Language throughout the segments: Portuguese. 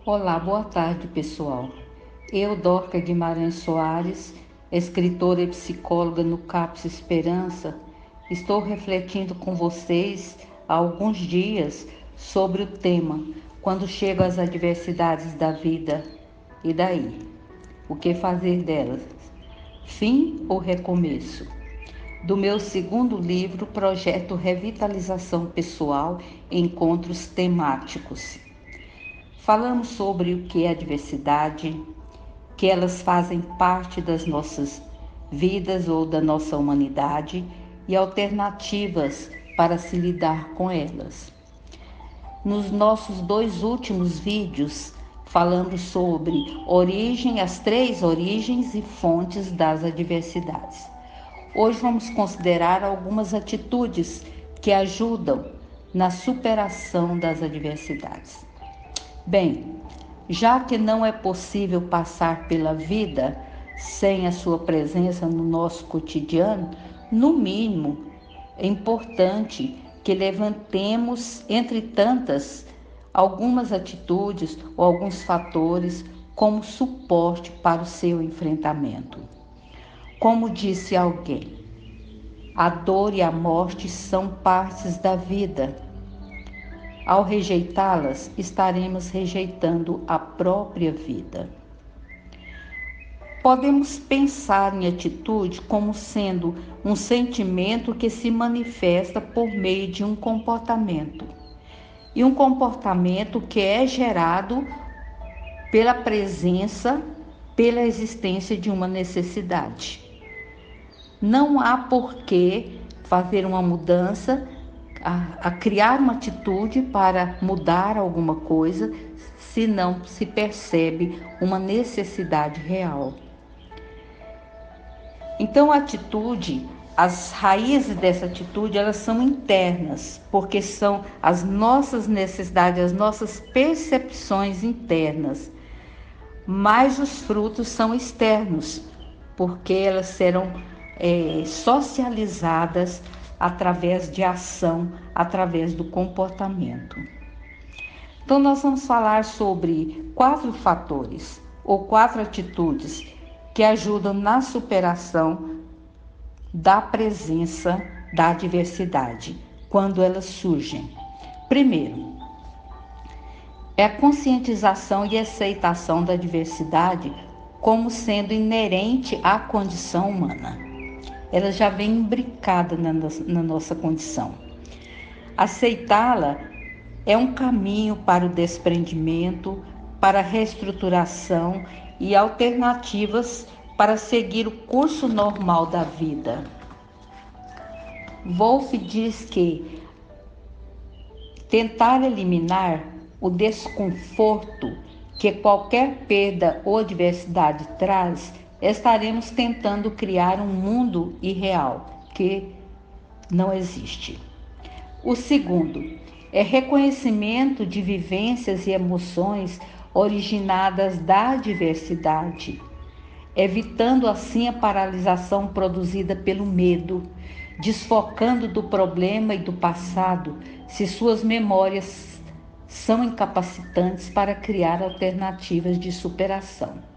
Olá, boa tarde, pessoal. Eu, Dorca Guimarães Soares, escritora e psicóloga no CAPS Esperança, estou refletindo com vocês há alguns dias sobre o tema quando chegam as adversidades da vida. E daí? O que fazer delas? Fim ou recomeço? Do meu segundo livro, Projeto Revitalização Pessoal, Encontros Temáticos. Falamos sobre o que é adversidade, que elas fazem parte das nossas vidas ou da nossa humanidade e alternativas para se lidar com elas. Nos nossos dois últimos vídeos, falamos sobre as 3 origens e fontes das adversidades. Hoje vamos considerar algumas atitudes que ajudam na superação das adversidades. Bem, já que não é possível passar pela vida sem a sua presença no nosso cotidiano, no mínimo é importante que levantemos, entre tantas, algumas atitudes ou alguns fatores como suporte para o seu enfrentamento. Como disse alguém, a dor e a morte são partes da vida. Ao rejeitá-las, estaremos rejeitando a própria vida. Podemos pensar em atitude como sendo um sentimento que se manifesta por meio de um comportamento. E um comportamento que é gerado pela pela existência de uma necessidade. Não há por que fazer uma mudança, a criar uma atitude para mudar alguma coisa, se não se percebe uma necessidade real. Então, as raízes dessa atitude, elas são internas, porque são as nossas necessidades, as nossas percepções internas. Mas os frutos são externos, porque elas serão socializadas através de ação, através do comportamento. Então, nós vamos falar sobre 4 fatores ou 4 atitudes que ajudam na superação da presença da adversidade, quando elas surgem. Primeiro, é a conscientização e aceitação da adversidade como sendo inerente à condição humana. Ela já vem imbricada na nossa condição. Aceitá-la é um caminho para o desprendimento, para a reestruturação e alternativas para seguir o curso normal da vida. Wolff diz que tentar eliminar o desconforto que qualquer perda ou adversidade traz, estaremos tentando criar um mundo irreal que não existe. O segundo é reconhecimento de vivências e emoções originadas da adversidade, evitando assim a paralisação produzida pelo medo, desfocando do problema e do passado se suas memórias são incapacitantes para criar alternativas de superação.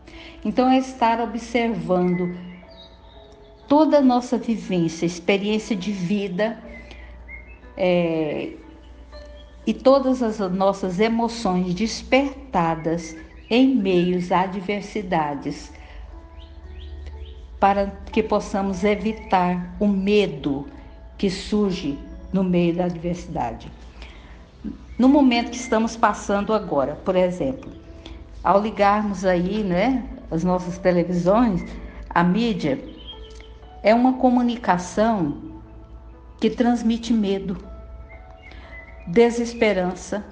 Então, é estar observando toda a nossa vivência, experiência de vida e todas as nossas emoções despertadas em meios a adversidades, para que possamos evitar o medo que surge no meio da adversidade. No momento que estamos passando agora, por exemplo, ao ligarmos aí, as nossas televisões, a mídia, é uma comunicação que transmite medo, desesperança,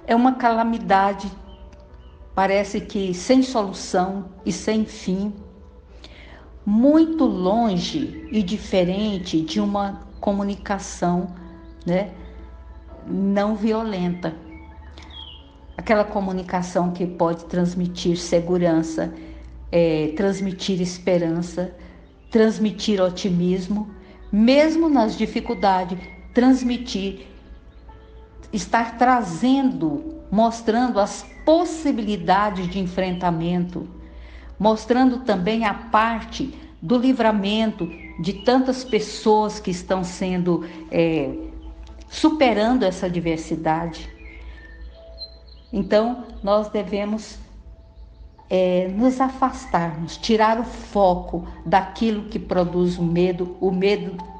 é uma calamidade, parece que sem solução e sem fim, muito longe e diferente de uma comunicação, não violenta. Aquela comunicação que pode transmitir segurança, transmitir esperança, transmitir otimismo, mesmo nas dificuldades, estar trazendo mostrando as possibilidades de enfrentamento, mostrando também a parte do livramento de tantas pessoas que estão sendo superando essa adversidade. Então, nós devemos nos afastarmos, tirar o foco daquilo que produz o medo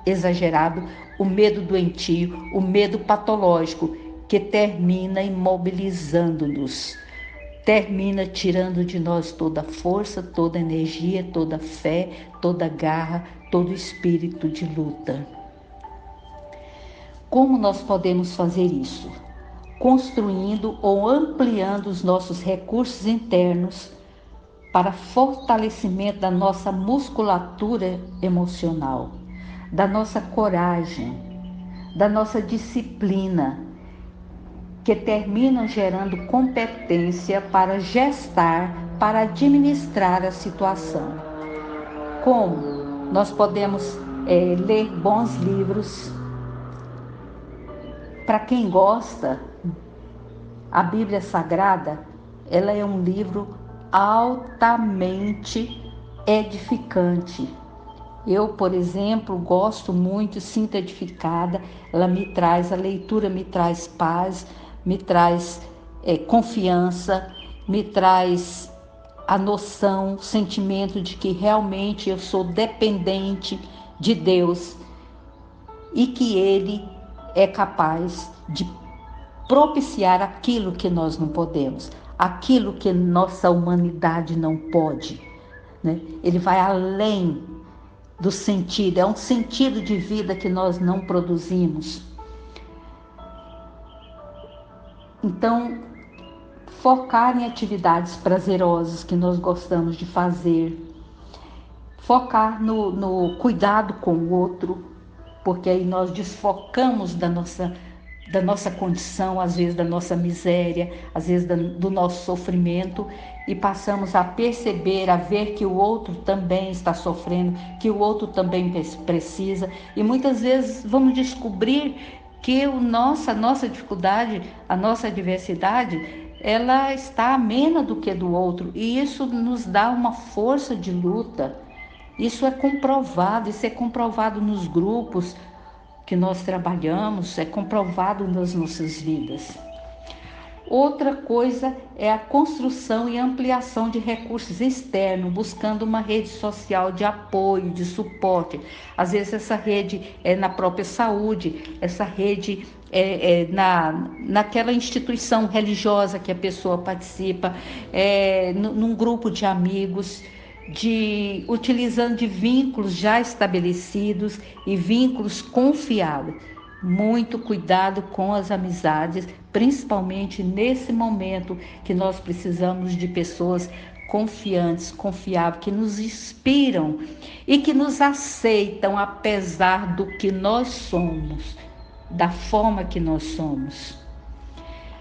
exagerado, o medo doentio, o medo patológico, que termina imobilizando-nos, termina tirando de nós toda a força, toda a energia, toda a fé, toda a garra, todo o espírito de luta. Como nós podemos fazer isso? Construindo ou ampliando os nossos recursos internos para fortalecimento da nossa musculatura emocional, da nossa coragem, da nossa disciplina, que terminam gerando competência para gestar, para administrar a situação. Como? Nós podemos ler bons livros. Para quem gosta, a Bíblia Sagrada, ela é um livro altamente edificante. Eu, por exemplo, gosto muito, sinto edificada. A leitura me traz paz, me traz confiança, me traz a noção, o sentimento de que realmente eu sou dependente de Deus e que Ele é capaz de propiciar aquilo que nós não podemos, aquilo que nossa humanidade não pode, né? Ele vai além do sentido, é um sentido de vida que nós não produzimos. Então, focar em atividades prazerosas que nós gostamos de fazer, focar no cuidado com o outro, porque aí nós desfocamos da nossa condição, às vezes da nossa miséria, às vezes do nosso sofrimento, e passamos a perceber, a ver que o outro também está sofrendo, que o outro também precisa, e muitas vezes vamos descobrir que a nossa dificuldade, a nossa adversidade, ela está amena do que do outro, e isso nos dá uma força de luta. Isso é comprovado nos grupos que nós trabalhamos, é comprovado nas nossas vidas. Outra coisa é a construção e ampliação de recursos externos, buscando uma rede social de apoio, de suporte. Às vezes essa rede é na própria saúde, essa rede naquela instituição religiosa que a pessoa participa, num grupo de amigos, utilizando de vínculos já estabelecidos e vínculos confiáveis. Muito cuidado com as amizades, principalmente nesse momento que nós precisamos de pessoas confiantes, confiáveis, que nos inspiram e que nos aceitam apesar do que nós somos, da forma que nós somos.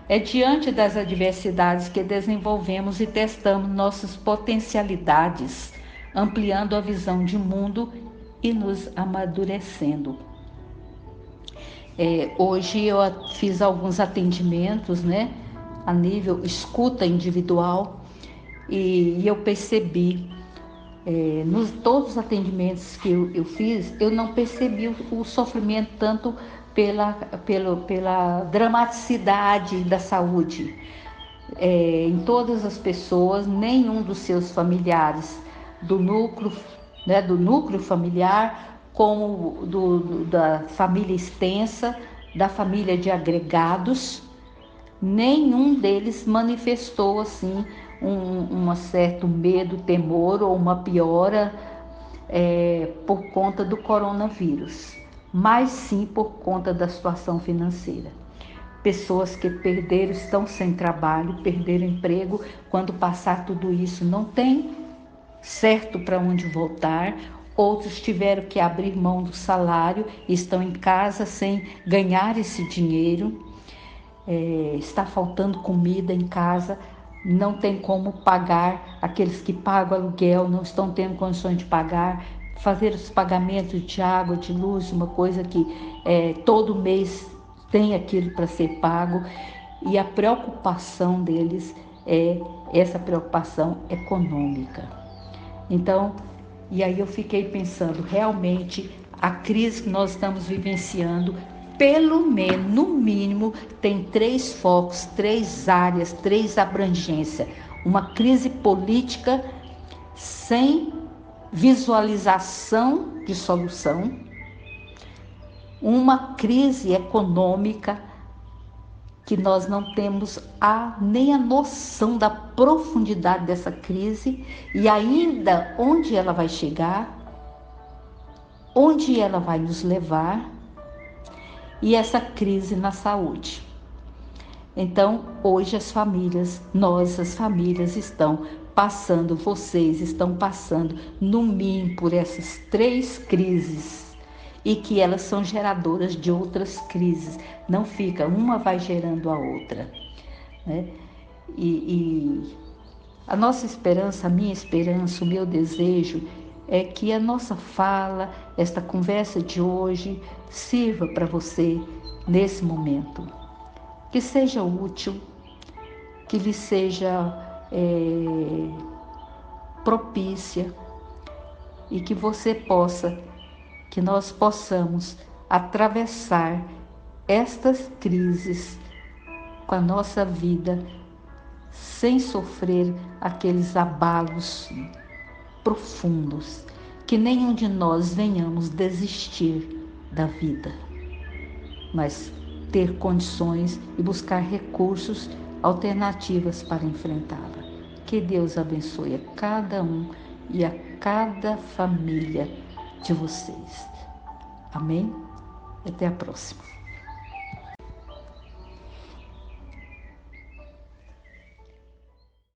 É diante das adversidades que desenvolvemos e testamos nossas potencialidades, ampliando a visão de mundo e nos amadurecendo. Hoje eu fiz alguns atendimentos, né, a nível escuta individual, e eu percebi, nos todos os atendimentos que eu fiz, eu não percebi o sofrimento tanto pela dramaticidade da saúde. Em todas as pessoas, nenhum dos seus familiares do núcleo familiar, como da família extensa, da família de agregados, nenhum deles manifestou assim um certo medo, temor ou uma piora por conta do coronavírus, mas sim por conta da situação financeira. Pessoas que estão sem trabalho, perderam emprego, quando passar tudo isso não tem certo para onde voltar. Outros tiveram que abrir mão do salário e estão em casa sem ganhar esse dinheiro. Está faltando comida em casa, não tem como pagar. Aqueles que pagam aluguel não estão tendo condições de pagar. Fazer os pagamentos de água, de luz, uma coisa que todo mês tem aquilo para ser pago. e a preocupação deles é essa preocupação econômica. Então, e aí eu fiquei pensando, realmente a crise que nós estamos vivenciando, pelo menos, no mínimo, tem 3 focos, 3 áreas, 3 abrangências. Uma crise política sem visualização de solução, uma crise econômica que nós não temos nem a noção da profundidade dessa crise e ainda onde ela vai chegar, onde ela vai nos levar, e essa crise na saúde. Então, hoje as famílias, as famílias vocês estão passando no mínimo por essas 3 crises e que elas são geradoras de outras crises. Não fica, uma vai gerando a outra, né? E a nossa esperança, a minha esperança, o meu desejo é que a nossa fala, esta conversa de hoje, sirva para você nesse momento. Que seja útil, que lhe seja propícia e que que nós possamos atravessar estas crises com a nossa vida sem sofrer aqueles abalos profundos, que nenhum de nós venhamos desistir da vida, mas ter condições e buscar recursos, alternativas para enfrentá-la. Que Deus abençoe a cada um e a cada família de vocês. Amém? Até a próxima.